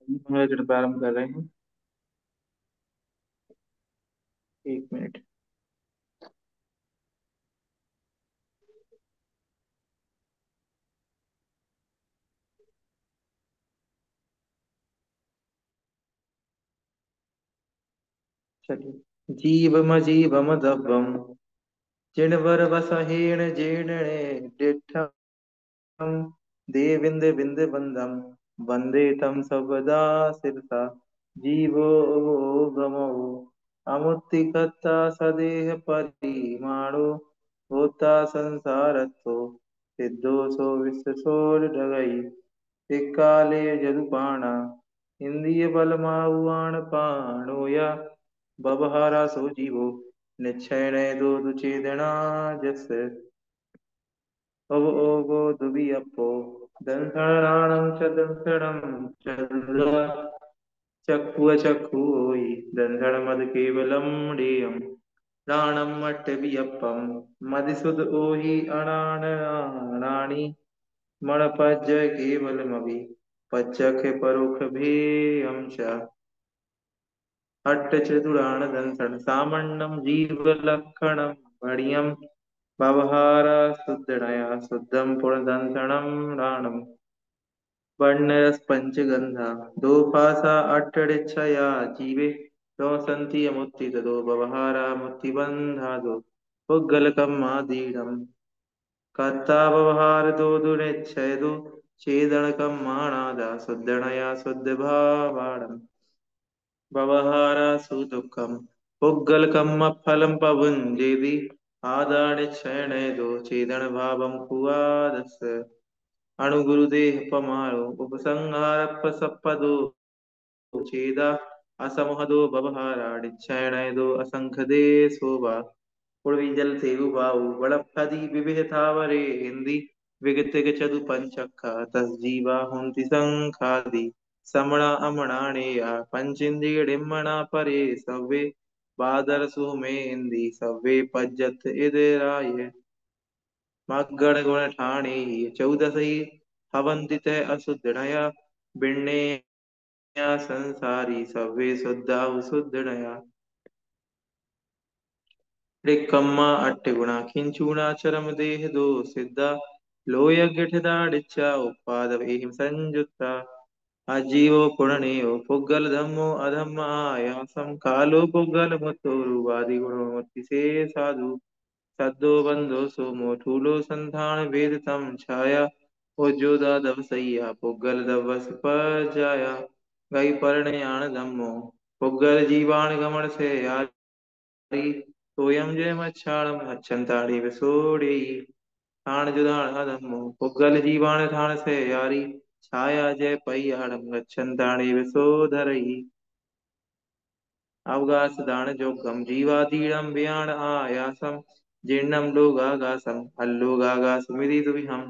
हम प्रारंभ कर रहे हैं। 1 मिनट। चलिए। जीवम जीवम दब्बम जिणवर बसहीण जीर्णने डिठम देविंद बिंद बंदम वंदे तम सबदा सिरसा जीवो गमो अमुत्तिकता सदेह परिमाणो होता संसारत्तो सिद्धोसो विश्वसोर ढगई काले जदुपाणा इंद्रिय बलमाउआण पाणोया बबहारा सो जीवो निश्चय दो दुचेदना जस ओगो दुबी अपो दंसणाणं च दंसणं च चक्षुई दंसणमद केवलम डेयम प्राणम अट्टवियप्पम मदिसुद ओहि अणाणि मणपज्ज केवलमभि पच्चख परोक्ष भेयं च अट्टचतुराण दंसण सामण्णं जीवलक्षणं भणियं भवहार शुद्धणया शुद्धं पुणदंसणं राणम् वर्णरस पंचगंधा दो पासा अट्ठड़िच्छया जीवे दो संति अमुत्ति दो बवहारा मुत्तिबंधा दो पुग्गलकम मादीडम कत्ता बवहार दो दुनिच्छय दो छेदणकम माणादा शुद्धणया शुद्ध भावाणम बवहारा सुदुःखम पुग्गलकम फलम पवुंजेदि आदानिच्छयने दो छेदन भावम कुआदस अणुगुरुदेह पमारो उपसंहार सप्पदो छेदा असमहदो भवहाराडिच्छयनयदो असंख दे शोभा उर्वी जल सेवु बाहु बड़प्पदी विविध थावरे हिंदी विगत चतु पंचक्खा तस जीवा हुंति संखादि समणा अमणानेया पंचिंद्रिय डिम्मणा परे सव्वे बादर सुमे इंदी सव्वे पज्जत इदराय मग्गण गुण ठाणे चौदसई हवंतित असुद्धनया बिन्ने संसारी सव्वे शुद्धा सुद्धनया ऋक्कम्मा अट्टगुणा खिंचूणा चरम देह दो सिद्धा लोय गिठदाडिच्चा उपाद एहिम संयुक्ता अजीवो पुणनेयो पुग्गल धम्मो अधम्म आयासम कालो पुग्गल मुत्तो रूपादि गुणो मुक्ति से साधु सद्दो बंधो सोमो ठूलो संधान वेद तम छाया उज्जोदा दवसैया पुग्गल दवस पर जाया गई परणयान धम्मो पुग्गल जीवान गमन से सोयम जय मच्छाणम अच्छंताड़ी विसोड़ी ठाण जुदाण धम्मो पुग्गल जीवान ठाण से यारी छाया जय पय्याड़म गच्छन्ताणी विसोधरई अवगास दान जोगम जीवातीड़म व्याण आयासम जीर्णम लोगागासम अल्लोगागासमिति दुविहम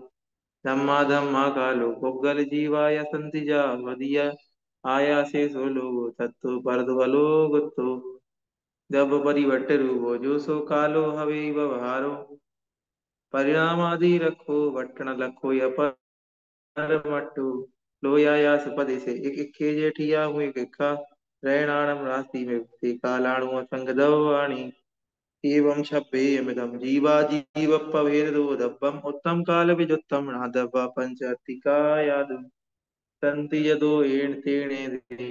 धम्मा धम्मा कालो पुग्गल जीवाय संति जा वदिया आयासे सो लोगो तत्तो परद्वलो गुत्तो जब परिवट्ट रूपो जो सो कालो हवे व्यवहारो परिणाम आदि रखो वट्टन लखो या पर मट्टू लोया सुपदे से एक खेजे ठिया हुए किखा रहणाणम राशि में से कालाणु असंग दवाणी एवं छब्बे अमिदम जीवा जीव पवेर दो दब्बम उत्तम काल विजुत्तम ना दब्बा पंच अतिका यादु तंति यदो एण तेणे दे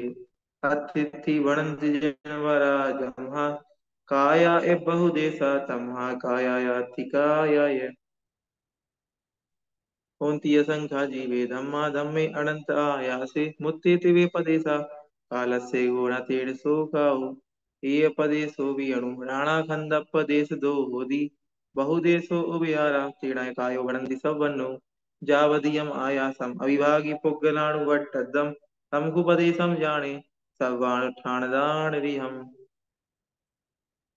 अतिथि वणंति जनवरा जम्हा काया ए बहुदेशा तम्हा काया यातिकाया ओंती असंख्या जीवे धम्मा धम्मे अनंत आयासे मुत्तेति वे पदेसा कालस्य गुणतेन सो गाओ ये पदेशो भी अणु राणाखंडप देश दो होदी बहुदेशो उबियारा तेणा कायो गणंति सवन्नो जावदीयम आयासम अविभागी पुग्गलाणु वट्टदम तमकुपदेशम जाने सव्वाण ठाणदान रिहम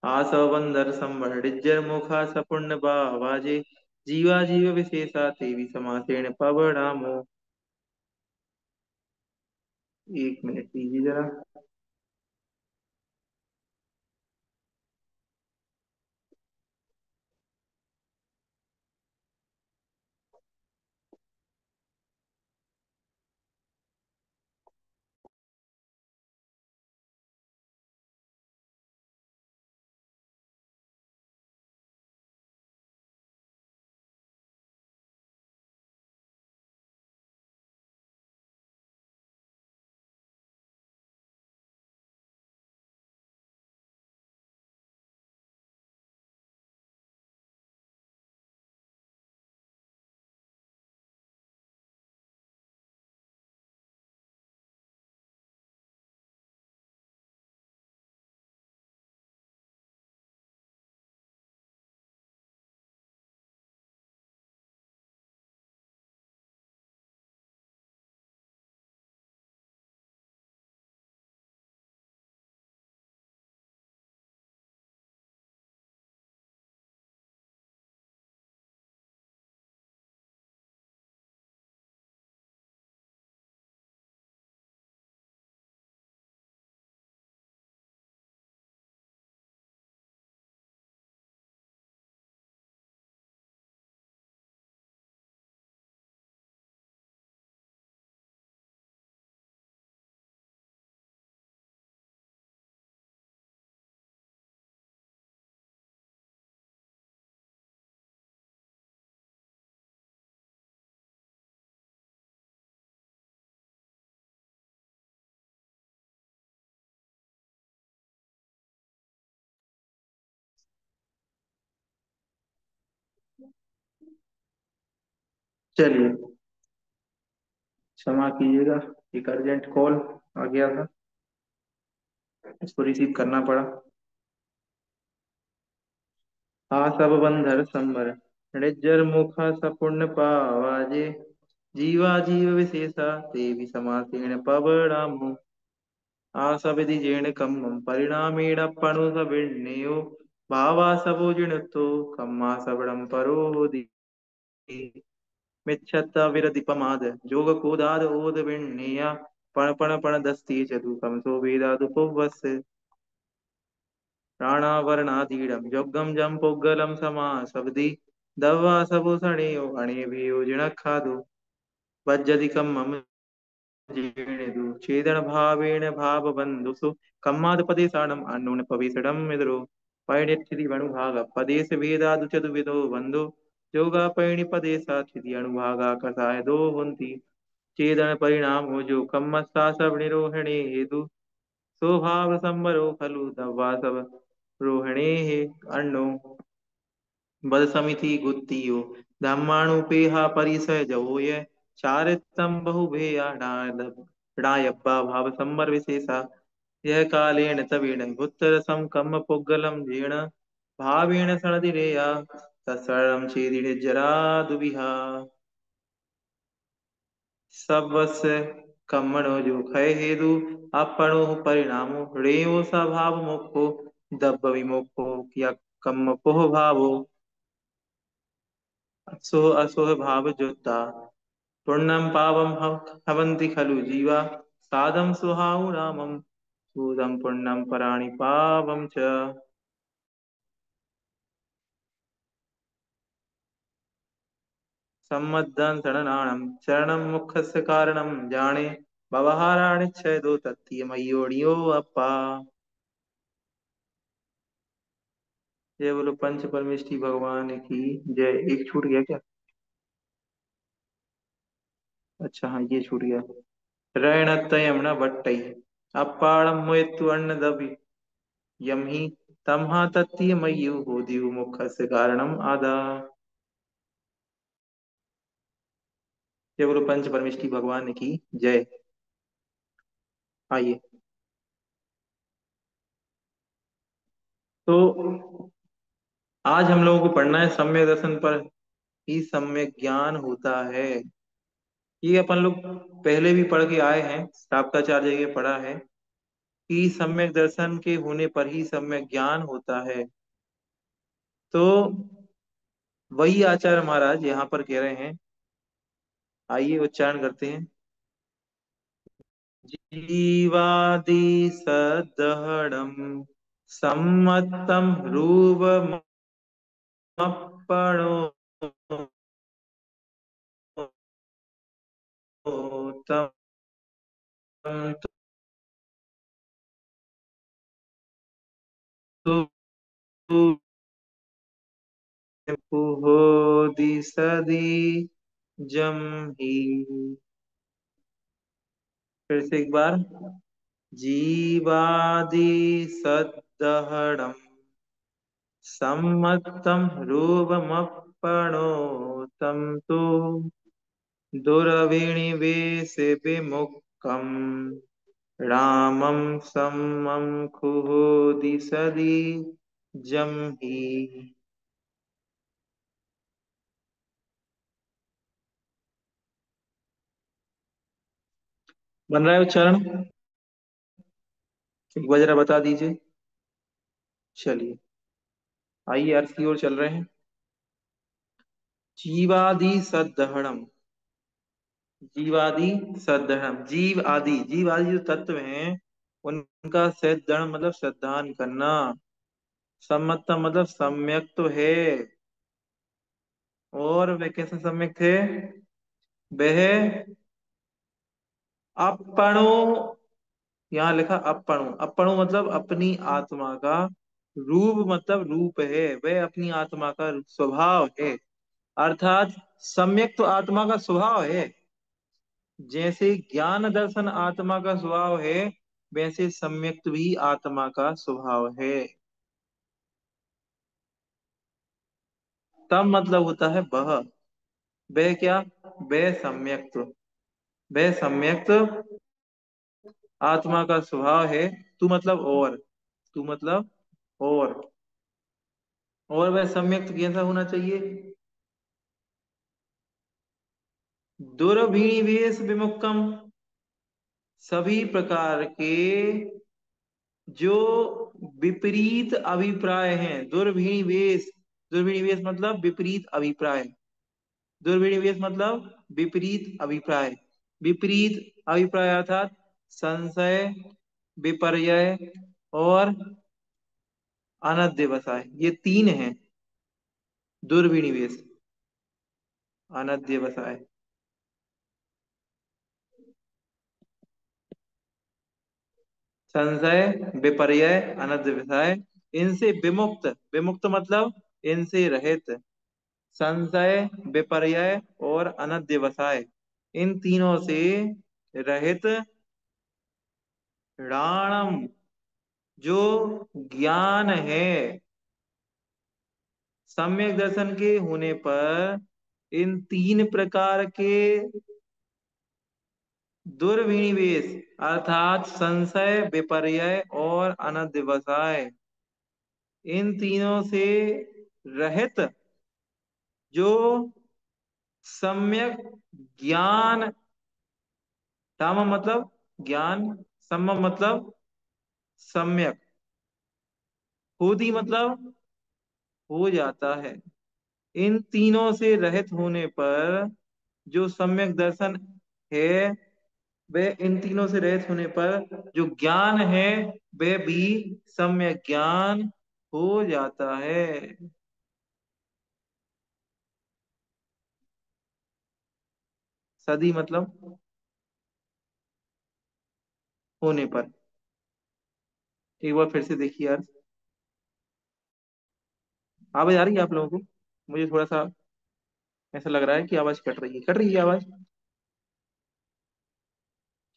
आसवंदर संवर डिज्जर मुखा सपुण्य बावाजे जीवा जीव विशेषा तेवी समासेन पवनामो एक मिनट दीजिए जरा। चलिए, क्षमा कीजिएगा, एक अर्जेंट कॉल आ गया था, इसको रिसीव करना पड़ा। आ सब बंधर संबर, निज्जर मुखा सपुण्य पावाजे, जीवा जीव विशेषा ते भी समासेन पवड़ामु। आसविधि जेण कम्मं परिणामेण पणु सविण्णेयो, भावा सबो जिणुतो कम्मा सबड़म परोदि। मिच्छत्ता विरति पमाद जोग कोदाद ओद विण्णेया, पण पण पण दस्ती चतुकम सो वेदादुपवस्। प्राणावरणाधीडं जोगम जम पुग्गलम समासवधि, दवा सबो सणेयो अणे भियो जिणखादो। वज्जदिकम मम जीर्णेदु छेदन भावेन भावबन्धुषु, कम्मादपदे साणम अन्नून पविसडम मिद्रो। पैणिथिति वणुभाग पदेश भेदादु चतुर्विधो बन्धो, योगा पैणिपदे साथिति अणुभागा कसाय दो हुन्ति। छेदन परिणाम हो जो कम्मस्ता सब निरोहिणे हेतु, स्वभाव संबरो खलु दवा सब रोहिणे हे अन्नो। बद समिति गुत्तियो धम्माणुपेहा परिसय जवो ये, चारितम बहुभेया णायब्बा भाव संबर विशेषा। यह कालेन तवेन गुत्तर सम कम्म पुग्गलम जीर्ण, भावेन सणदिरेया तत्सरणम छेदिने जरा दुविहा। सबस कम्मणो जो खय हेतु, अपणो परिणामो रेयो स्वभाव मुखो, दब्ब विमुखो किया कम्म पोह भावो। सोह असोह भाव जोता पुण्यम पावम हवन्ति खलु जीवा, साधम सुहाउ रामम सूदम पुण्यम पराणि पावम च। सम्मद्धं शरणाणं शरणं मुखस्य कारणं जाने, भवहाराणि छेदो तत्तीय मय्योनियो अप्पा। जय बोलो पंच परमेष्टि भगवान की जय। एक छूट गया क्या? अच्छा हाँ, ये छूट गया। रणतयम न वट्टई अप्पाड़म मोयत्तु अन्नदवि यम ही, तमहा तत्तीय मय्यु बोधियु मुखस्य कारणम आदा। जय बोलो पंच परमेष्टि भगवान की जय। आइए। तो आज हम लोगों को पढ़ना है सम्यक दर्शन पर ही सम्यक ज्ञान होता है। ये अपन लोग पहले भी पढ़ के आए हैं, शाक्ताचार्य ये पढ़ा है कि सम्यक दर्शन के होने पर ही सम्यक ज्ञान होता है। तो वही आचार्य महाराज यहाँ पर कह रहे हैं, आइए उच्चारण करते हैं। जीवादि सदहडम सम्मतम रूपमप्पणो तम तु पुहोदिसदी जम ही। फिर से एक बार। जीवादि सद्दहडम सम्मतम रूपमप्पणो तम तु दुर्विनिवेश विमुक्तम् रामं सम्मं दिसदी जम्ही। बन रहा है उच्चारण? एक बार जरा बता दीजिए। चलिए, आइए अर्थ की ओर चल रहे हैं। जीवादि सदहणम। जीवादि सदहणम, जीव आदि जो तत्व हैं उनका सदहरण मतलब श्रद्धान करना। सम्मत मतलब सम्यक तो है। और वे कैसे सम्यक थे? वह अपणो, यहाँ लिखा अपणु, अपणु मतलब अपनी आत्मा का। रूप मतलब रूप है, वह अपनी आत्मा का स्वभाव है। अर्थात सम्यक तो आत्मा का स्वभाव है। जैसे ज्ञान दर्शन आत्मा का स्वभाव है, वैसे सम्यक भी आत्मा का स्वभाव है। तब मतलब होता है वह क्या? वह सम्यक्त, वह सम्यक्त आत्मा का स्वभाव है। तू मतलब और, तू मतलब और वह सम्यक्त कैसा होना चाहिए? दुर्भिनिवेश विमुक्तम, सभी प्रकार के जो विपरीत अभिप्राय हैं। दुर्भिनिवेश, दुर्भिनिवेश मतलब विपरीत अभिप्राय। दुर्भिनिवेश मतलब विपरीत अभिप्राय। विपरीत अभिप्राय अर्थात संशय, विपर्यय और अनध्यवसाय, ये तीन हैं दुर्विनिवेश, अनध्यवसाय। संशय, विपर्यय, अनध्यवसाय, इनसे विमुक्त, विमुक्त मतलब इनसे रहित। संशय, विपर्यय और अनध्यवसाय, इन तीनों से रहित राणम, जो ज्ञान है। सम्यक दर्शन के होने पर इन तीन प्रकार के दुर्विनिवेश अर्थात संशय, विपर्यय और अनध्यवसाय, इन तीनों से रहित जो सम्यक ज्ञान, साम मतलब ज्ञान, सम मतलब सम्यक, खुदी मतलब हो जाता है। इन तीनों से रहित होने पर जो सम्यक दर्शन है, वह इन तीनों से रहित होने पर जो ज्ञान है वह भी सम्यक ज्ञान हो जाता है। सदी मतलब होने पर। एक बार फिर से देखिए यार, आवाज आ रही है आप लोगों को? मुझे थोड़ा सा ऐसा लग रहा है कि आवाज कट रही है, कट रही है आवाज।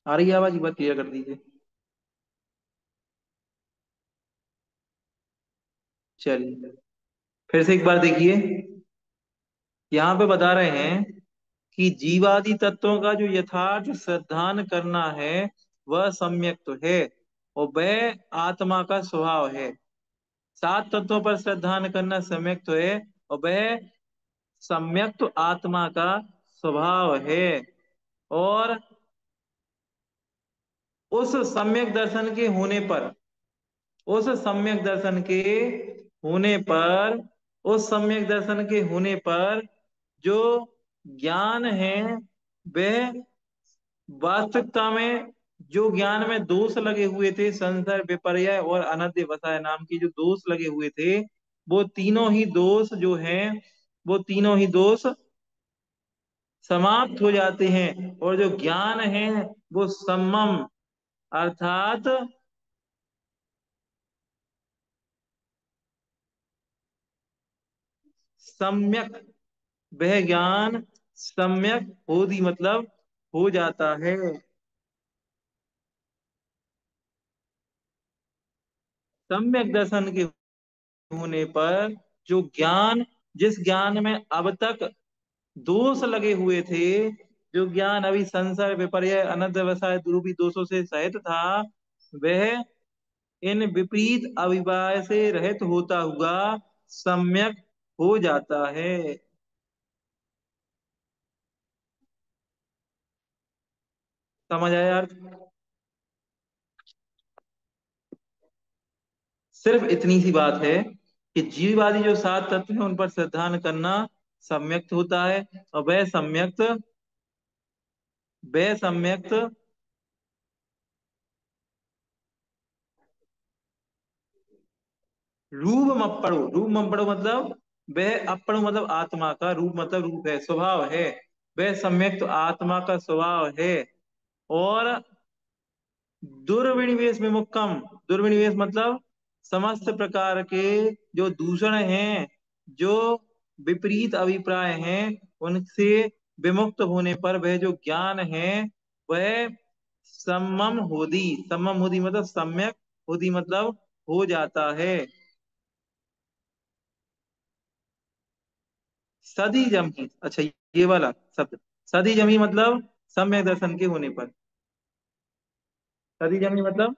आ रही है आवाज? एक बार क्लियर कर दीजिए। चलिए, फिर से एक बार देखिए। यहाँ पे बता रहे हैं कि जीवादि तत्वों का जो यथार्थ श्रद्धान करना है वह सम्यक तो है, और वह आत्मा का स्वभाव है। सात तत्वों पर श्रद्धान करना सम्यक तो है, और वह सम्यक तो आत्मा का स्वभाव है। और उस सम्यक दर्शन के होने पर, उस सम्यक दर्शन के होने पर, उस सम्यक दर्शन के होने पर जो ज्ञान है वह वास्तविकता में जो ज्ञान में दोष लगे हुए थे, संशय, विपर्य और अनध्यवसाय नाम के जो दोष लगे हुए थे, वो तीनों ही दोष जो हैं, वो तीनों ही दोष समाप्त हो जाते हैं। और जो ज्ञान है वो सम्मम अर्थात सम्यक, वह ज्ञान सम्यक बोधि मतलब हो जाता है। सम्यक दर्शन के होने पर जो ज्ञान, जिस ज्ञान में अब तक दोष लगे हुए थे, जो ज्ञान अभी संसार विपर्य अनंत व्यवसाय रूपी दोषों से सहित था, वह इन विपरीत अभिप्राय से रहित होता हुआ सम्यक हो जाता है। समझ आया यार? सिर्फ इतनी सी बात है कि जीववादी जो सात तत्व हैं उन पर श्रद्धा करना सम्यक्त होता है। और वह सम्यक्त रूप मप्पड़ो मतलब वह अपड़ो मतलब आत्मा का, रूप मतलब रूप है, स्वभाव है, वह सम्यक्त आत्मा का स्वभाव है। और दुर्विनिवेश विमुक्तम, दुर्विनिवेश मतलब समस्त प्रकार के जो दूषण हैं, जो विपरीत अभिप्राय हैं, उनसे विमुक्त होने पर वह जो ज्ञान है वह सम्मम होदी मतलब सम्यक होदी मतलब हो जाता है। सदी जमी, अच्छा ये वाला शब्द, सदी जमी मतलब सम्यक दर्शन के होने पर। सदी जमी मतलब,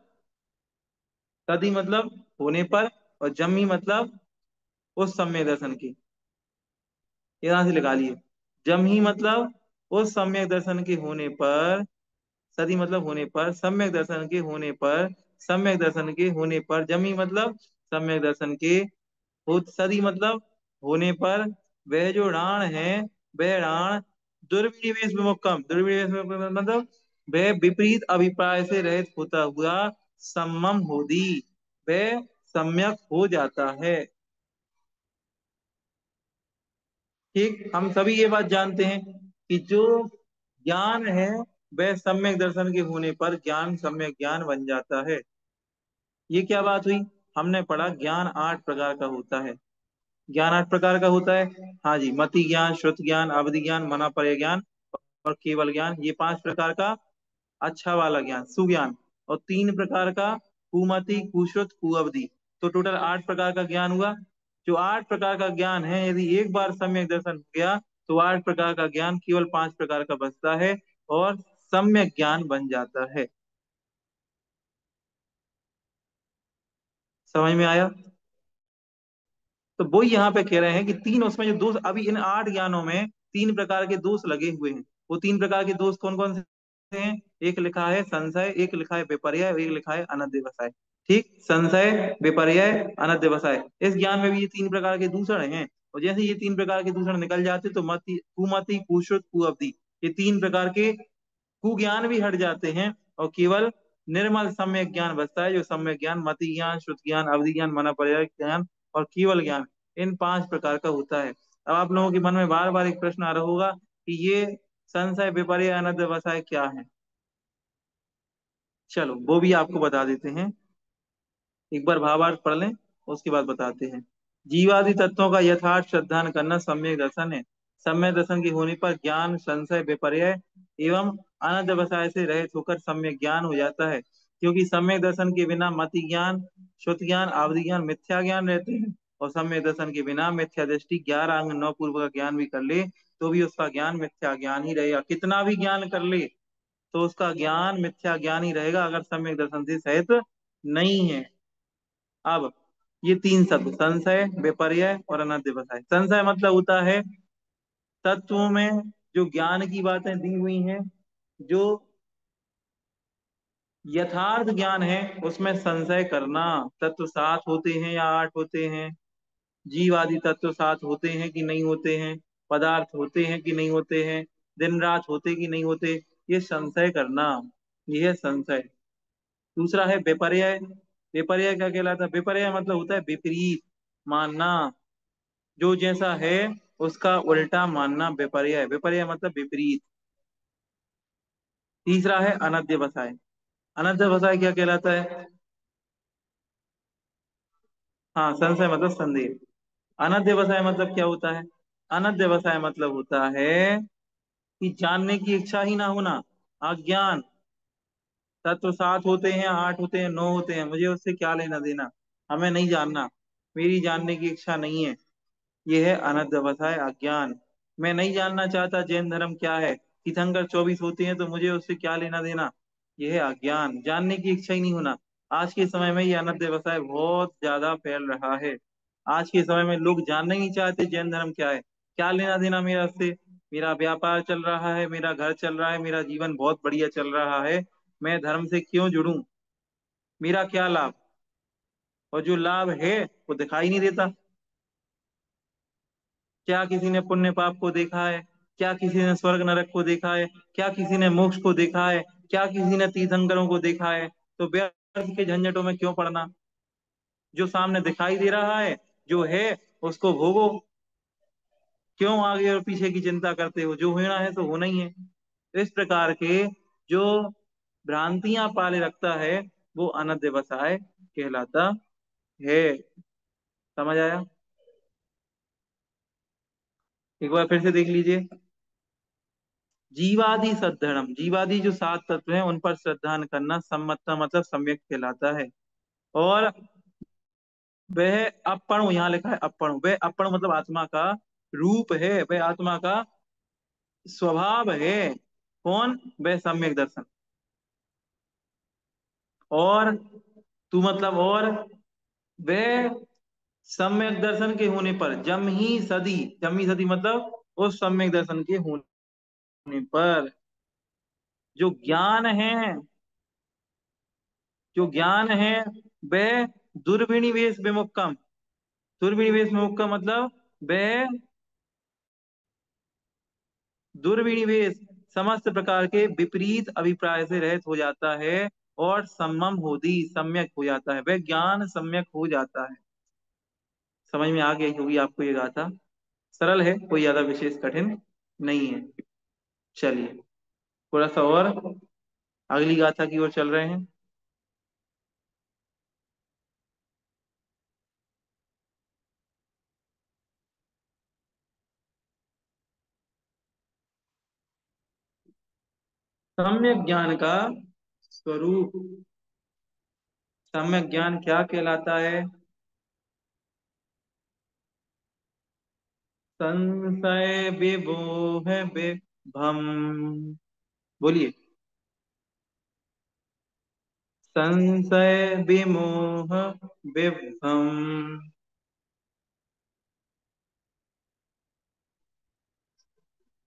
सदी मतलब होने पर, और जमी मतलब उस सम्यक दर्शन की, ये यहां से लगा लिए। जमी मतलब उस सम्यक दर्शन के होने पर, सदी मतलब होने पर, सम्यक दर्शन के होने पर, सम्यक दर्शन के होने पर, जमी मतलब सम्यक दर्शन के हो, सदी मतलब होने पर, वह जो राण है, वह राण दुर्विनिवेश विमुक्तम, दुर्विनिवेश विमुक्तम मतलब वह विपरीत अभिप्राय से रहित होता हुआ सम्मम होदी, वह सम्यक हो जाता है। ठीक, हम सभी ये बात जानते हैं कि जो ज्ञान है वह सम्यक दर्शन के होने पर ज्ञान सम्यक ज्ञान बन जाता है। ये क्या बात हुई? हमने पढ़ा ज्ञान आठ प्रकार का होता है। ज्ञान आठ प्रकार का होता है, हाँ जी, मति ज्ञान, श्रुत ज्ञान, अवधि ज्ञान, मनापय ज्ञान और केवल ज्ञान, ये पांच प्रकार का अच्छा वाला ज्ञान, सुज्ञान। और तीन प्रकार का कुमति, कुश्रुत, कुअवधि। तो टोटल आठ प्रकार का ज्ञान हुआ। जो आठ प्रकार का ज्ञान है, यदि एक बार सम्यक दर्शन हो गया तो आठ प्रकार का ज्ञान केवल पांच प्रकार का बचता है और सम्यक ज्ञान बन जाता है। समझ में आया? तो वो यहाँ पे कह रहे हैं कि तीन उसमें जो दोष अभी इन आठ ज्ञानों में तीन प्रकार के दोष लगे हुए हैं। वो तीन प्रकार के दोष कौन कौन से हैं? एक लिखा है संशय, एक लिखा है विपर्य और एक लिखा है अनध्यवसाय। ठीक, संशय, विपर्य, अनध्यवसाय, इस ज्ञान में भी ये तीन प्रकार के दूषण हैं। और जैसे ये तीन प्रकार के दूषण निकल जाते तो मति, कुमति, कुश्रुत, कुअवधि, ये तीन प्रकार के कुज्ञान भी हट जाते हैं और केवल निर्मल सम्यक ज्ञान बचता है, जो सम्यक ज्ञान मति ज्ञान, श्रुत ज्ञान, अवधि ज्ञान, मनोपर्य ज्ञान और केवल ज्ञान, इन पांच प्रकार का होता है। अब आप लोगों के मन में बार बार एक प्रश्न आ रहा होगा कि ये संशय, विपर्य, अनध्यवसाय क्या है। चलो वो भी आपको बता देते हैं, एक बार भावार्थ पढ़ लें उसके बाद बताते हैं। जीवादि तत्वों का यथार्थ श्रद्धान करना सम्यक दर्शन है। सम्यक दर्शन के होने पर ज्ञान संशय विपर्य एवं अनध्यवसाय से रहित होकर सम्यक ज्ञान हो जाता है। क्योंकि सम्यक दर्शन के बिना मति ज्ञान, श्रुत ज्ञान, आवधि ज्ञान, मिथ्या ज्ञान रहते हैं। और सम्यक दर्शन के बिना मिथ्या दृष्टि 11 अंग 9 पूर्व का ज्ञान भी कर ले तो भी उसका ज्ञान मिथ्या ज्ञान ही रहेगा। कितना भी ज्ञान कर ले तो उसका ज्ञान मिथ्या ज्ञान ही रहेगा अगर सम्यक दर्शन से सहित नहीं है। अब ये तीन शब्द संशय, विपर्य और अनध्यवसाय। संशय मतलब होता है तत्वों में जो ज्ञान की बातें दी हुई हैं, जो यथार्थ ज्ञान है उसमें संशय करना। तत्व सात होते हैं या आठ होते हैं, जीव आदि तत्व सात होते हैं कि नहीं होते हैं, पदार्थ होते हैं कि नहीं होते हैं, दिन रात होते कि नहीं होते, ये संशय करना। ये है संशय। दूसरा है विपर्यय। विपर्यय क्या कहलाता है? विपर्यय मतलब होता है विपरीत मानना, जो जैसा है उसका उल्टा मानना विपर्यय। विपर्यय मतलब विपरीत। तीसरा है अनध्यवसाय। अनध्यवसाय क्या कहलाता है? हाँ, संशय मतलब संदेह। अनध्यवसाय मतलब क्या होता है? अनध्यवसाय मतलब होता है कि जानने की इच्छा ही ना होना, अज्ञान। तत्व सात होते हैं, आठ होते हैं, नौ होते हैं, मुझे उससे क्या लेना देना, हमें नहीं जानना, मेरी जानने की इच्छा नहीं है। ये है अनध्यवसाय, अज्ञान। मैं नहीं जानना चाहता जैन धर्म क्या है, तीर्थंकर 24 होते हैं तो मुझे उससे क्या लेना देना। ये है अज्ञान, जानने की इच्छा ही नहीं होना। आज के समय में ये अनध्यवसाय बहुत ज्यादा फैल रहा है। आज के समय में लोग जानना ही नहीं चाहते जैन धर्म क्या है, क्या लेना देना मेरा उससे। मेरा व्यापार चल रहा है, मेरा घर चल रहा है, मेरा जीवन बहुत बढ़िया चल रहा है, मैं धर्म से क्यों जुड़ूं, मेरा क्या लाभ। और जो लाभ है वो दिखाई नहीं देता। क्या किसी ने पुण्य पाप को देखा है? क्या किसी ने स्वर्ग नरक को देखा है? क्या किसी ने मोक्ष को देखा है? क्या किसी ने तीर्थंकरों को देखा है? तो व्यर्थ के झंझटों में क्यों पड़ना। जो सामने दिखाई दे रहा है, जो है, उसको भोगो। क्यों आगे और पीछे की चिंता करते हो? जो होना है तो होना ही है। तो इस प्रकार के जो भ्रांतियां पाले रखता है, वो अनध्यवसाय कहलाता है। समझ आया? एक बार फिर से देख लीजिए। जीवादि सद्धर्म, जीवादि जो सात तत्व हैं उन पर श्रद्धा न करना सम्मतता मतलब सम्यक कहलाता है। और वह अपण, यहाँ लिखा है अपण, वह अपण मतलब आत्मा का रूप है, वह आत्मा का स्वभाव है। कौन? वह सम्यक दर्शन। और तू मतलब और, वह सम्यक दर्शन के होने पर जम ही सदी, जम ही सदी मतलब उस सम्यक दर्शन के होने पर जो ज्ञान है, जो ज्ञान है वह दुर्विनिवेश विमुक्तम। दुर्विनिवेश विमुक्त का मतलब वह दुर्विनिवेश समस्त प्रकार के विपरीत अभिप्राय से रहित हो जाता है, और सम्मम होती सम्यक हो जाता है, वह ज्ञान सम्यक हो जाता है। समझ में आ गई होगी आपको ये गाथा। सरल है, कोई ज्यादा विशेष कठिन नहीं है। चलिए थोड़ा सा और अगली गाथा की ओर चल रहे हैं। सम्यक ज्ञान का स्वरूप। सम्यक ज्ञान क्या कहलाता है? संशय विमोह विभ्रम। बोलिए। संशय विमोह विभ्रम।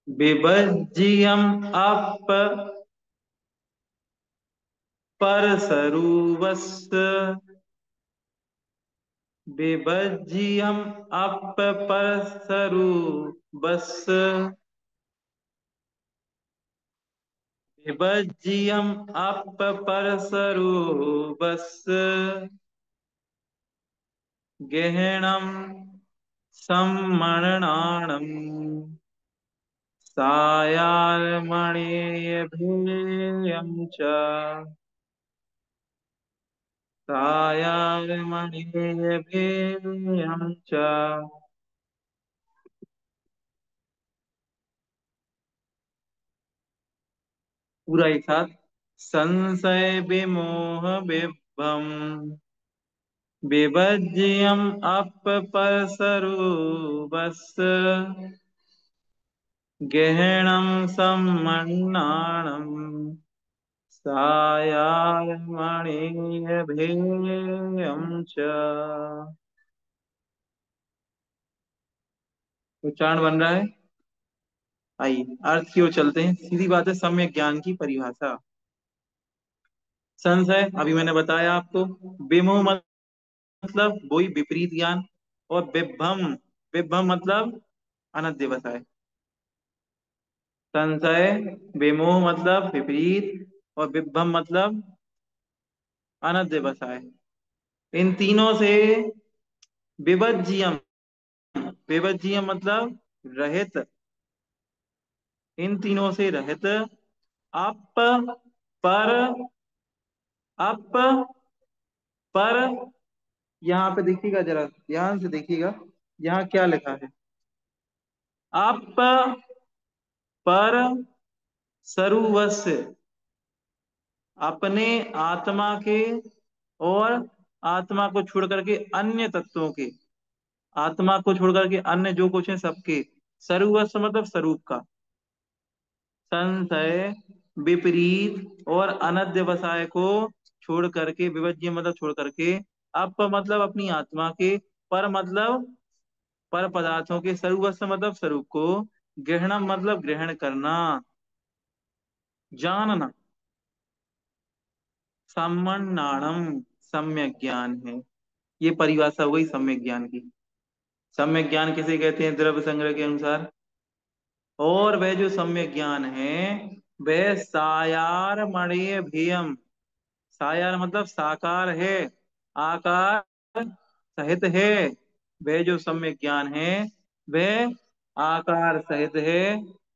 विभज्यम अप पर सरुवस्। विभज्यम अप पर सरुवस्। विभज्यम अप पर सरुवस्। गहनम सम्मरणाणम् सायार्मणेयभेयं च। सायार्मणेयभेयं च। पूरा एक साथ। संशय विमोह विभ्रम विभज्यम अपपरसरुवस्। गहनम सम्मन्नाणम् सायाह्मणेयभेयं च। उच्चारण बन रहा है। आइए अर्थ की ओर चलते हैं। सीधी बात है, सम्यक ज्ञान की परिभाषा। संशय अभी मैंने बताया आपको। विमोह मतलब वही विपरीत ज्ञान। और विभ्रम, विभ्रम मतलब अनध्यवसाय। संशय विमोह मतलब विपरीत, और बिभम मतलब अनध्यवसाय। इन तीनों से विभज्यम, विभज्यम मतलब रहित, इन तीनों से रहित, अप पर, अप पर, यहाँ पे देखिएगा, जरा ध्यान से देखिएगा, यहाँ क्या लिखा है। अप पर सर्वस्व, अपने आत्मा के और आत्मा को छोड़ करके अन्य तत्वों के, आत्मा को छोड़ करके अन्य जो कुछ है सबके, सर्वस्व मतलब स्वरूप का, संशय, विपरीत और अनध्यवसाय को छोड़ करके, विभज्य मतलब छोड़ करके, अप मतलब अपनी आत्मा के, पर मतलब पर पदार्थों के, सर्वस्व मतलब स्वरूप को, ग्रहणम मतलब ग्रहण करना, जानना, सम्मन्नाणम सम्यक ज्ञान है। ये परिभाषा हो गई सम्यक ज्ञान की। सम्यक ज्ञान किसे कहते हैं द्रव्य संग्रह के अनुसार? और वह जो सम्यक ज्ञान है वह सायार मणिय भेयम, सायार मतलब साकार है, आकार सहित है। वह जो सम्यक ज्ञान है वह आकार सहित है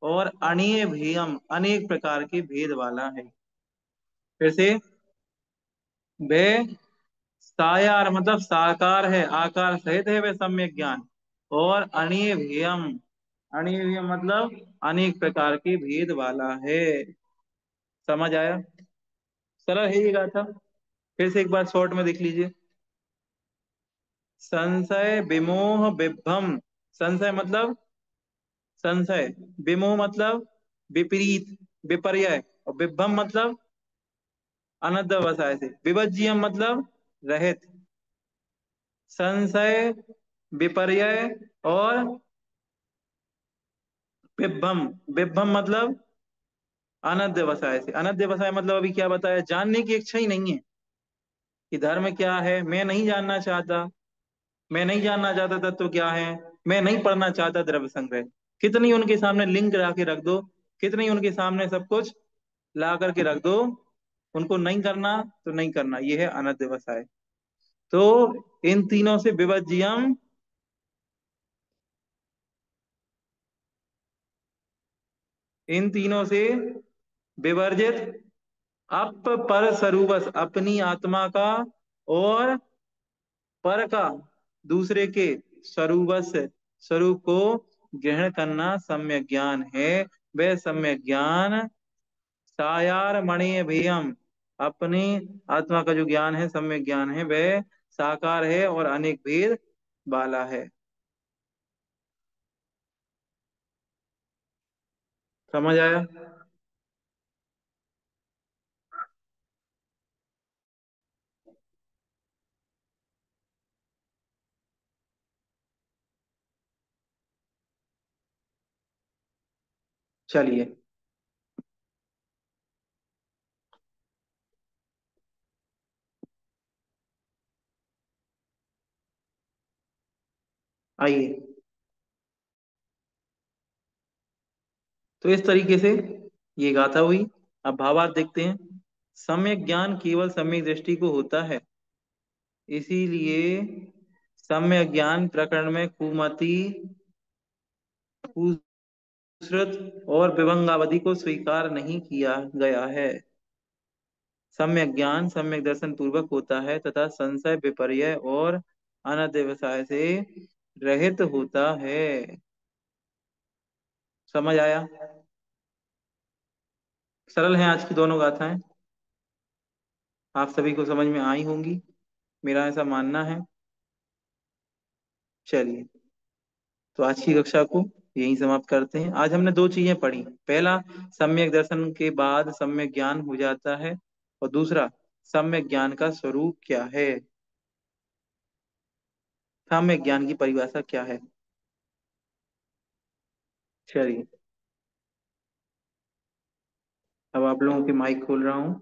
और अणीय भेयम अनेक प्रकार के भेद वाला है। फिर से, वह सायार मतलब साकार है, आकार सहित है वह सम्यक ज्ञान, और अणीय भेयम, अणीय भेयम मतलब अनेक प्रकार के भेद वाला है। समझ आया? सरल है ये गाथा। फिर से एक बार शॉर्ट में देख लीजिए। संशय विमोह विभ्रम, संशय मतलब संशय, विमोह मतलब विपरीत, विपर्य, और विभ्रम मतलब अनध्यवसाय से, विभज्यम मतलब रहित, संशय, विपर्य और विभ्रम, विभ्रम मतलब अनध्यवसाय से। अनध्यवसाय मतलब अभी क्या बताया, जानने की इच्छा ही नहीं है कि धर्म क्या है, मैं नहीं जानना चाहता, मैं नहीं जानना चाहता तत्व क्या है, मैं नहीं पढ़ना चाहता द्रव्य संग्रह। कितनी उनके सामने लिंक ला के रख दो, कितनी उनके सामने सब कुछ ला करके रख दो, उनको नहीं करना तो नहीं करना, ये है अनध्यवसाय। तो इन तीनों से विवर्जियम, इन तीनों से विवर्जित, अप पर स्वरूपस अपनी आत्मा का, और पर का दूसरे के, स्वरूपस स्वरूप को ग्रहण करना सम्यक ज्ञान है। वह सम्यक ज्ञान सायार मणि भेयम, अपनी आत्मा का जो ज्ञान है, सम्यक ज्ञान है, वह साकार है और अनेक भेद वाला है। समझ आया? चलिए आइए। तो इस तरीके से ये गाथा हुई। अब भावार्थ देखते हैं। सम्यक ज्ञान केवल सम्यक दृष्टि को होता है, इसीलिए सम्यक ज्ञान प्रकरण में कुमति, कुश्रुत और विभंगावधि को स्वीकार नहीं किया गया है। सम्यक ज्ञान सम्यक दर्शन पूर्वक होता है तथा संशय, विपर्य और अनध्यवसाय से रहित होता है। समझ आया? सरल हैं आज की दोनों गाथाएं, आप सभी को समझ में आई होंगी, मेरा ऐसा मानना है। चलिए, तो आज की कक्षा को यहीं समाप्त करते हैं। आज हमने दो चीजें पढ़ी। पहला, सम्यक दर्शन के बाद सम्यक ज्ञान हो जाता है, और दूसरा, सम्यक ज्ञान का स्वरूप क्या है, सम्यक ज्ञान की परिभाषा क्या है। चलिए, अब आप लोगों के माइक खोल रहा हूँ।